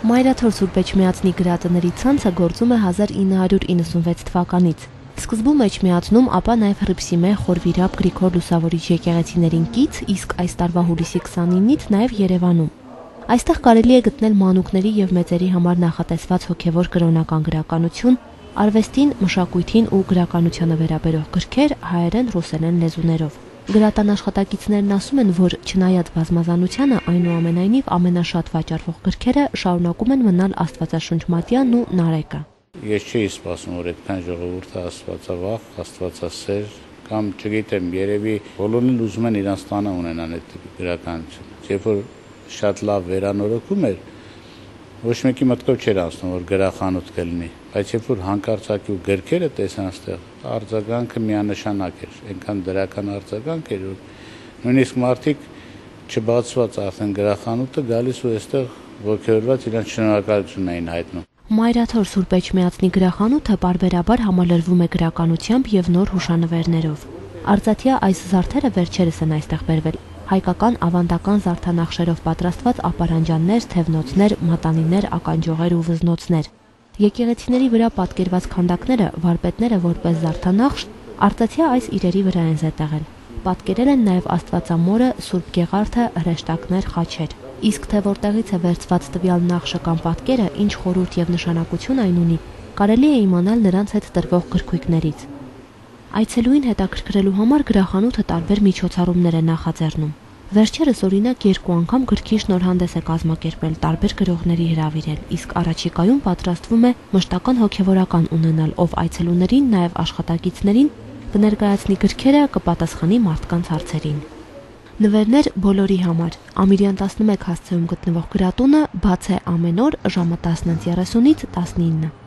Մայրաթոր Սուրբ Էջմիածնի գրատների ցանցը գործում է 1996 թվականից։ Սկզբում Էջմիածնում, ապա նաև Հռիփսիմե, Խորվիրապ, Գրիգոր Լուսավորիչ եկեղեցիներին կից, իսկ այս տարվա հուլիսի 29-ից նաև Երևանում։ Այստեղ կարելի է գտնել մանուկների եւ մեծերի համար նախատեսված հոգեվոր կրոնական գրականություն, արվեստին, մշակույթին ու գրականությանը վերաբերող գրքեր հայերեն, ռուսերեն լեզուներով։ Գրատան աշխատակիցներն ասում են, որ չնայած բազմազանությանը, այնուամենայնիվ ամենաշատ վաճառվող գրքերը շարունակում են մնալ Աստվածաշունչ Մատյանն ու Նարեկը։ Ես չէի սպասում, որ այդքան ժողովուրդը աստվածավախ, աստվածասեր կամ չգիտեմ, երևի բոլորն ուզում են իրանց տանը ունենան այդ գրականությունը։ Երբ որ շատ լավ վերանորոգում էր, ոչ մեկի մտքով չէր անցնում, որ գրախանութ կլինի, բայց երբ որ հանկարծակի ու գրքերը տեսան այստեղ, արձագանքը միանշանակ էր, այնքան դրական արձագանք էր, որ նույնիսկ մարդիկ չբացված արդեն գրախանութը գալիս ու այստեղ ոգևորված իրանց շնորհակալությունն էին հայտնում։ Մայրաթոր Սուրբ Էջմիածնի գրախանութը պարբերաբար համալրվում է գրականությամբ եւ նոր հուշանվերներով։ Արծաթյա այս զարդերը վերջերս են այստեղ բերվել։ Հայկական ավանդական զարդանախշերով պատրաստված ապարանջաններ, թևնոցներ, մատանիներ, ականջողեր ու վզնոցներ։ Եկեղեցիների վրա պատկերված քանդակները, վարպետները որպես զարդանախշ, արծաթյա այս իրերի վրա են զետեղել։ Պատկերել են նաև Աստվածամորը, Սուրբ Գեղարդը, հրեշտակներ, խաչեր։ Իսկ թե որտեղից է վերցված տվյալ նախշը կամ պատկերը, ինչ խորհուրդ եւ նշանակություն այն ունի, կարելի է իմանալ նրանց հետ տրվող գրքույկներից։ Այցելուին հետաքրքրելու համար գրախանութը տարբեր միջոցառումներ է նախաձեռնում։ Վերջերս օրինակ 2 անգամ գրքի շնորհանդես է կազմակերպել, տարբեր գրողների հրավիրել, իսկ առաջիկայում պատրաստվում է մշտական հոգևորական ունենալ, ով այցելուներին, նաև աշխատակիցներին կներկայացնի գրքերը, կպատասխանի մարդկանց հարցերին։ Նվերներ բոլորի համար։ Ամիրյան 11 հասցեում գտնվող գրատունը բաց է ամեն օր ժամը 10:30-ից 19։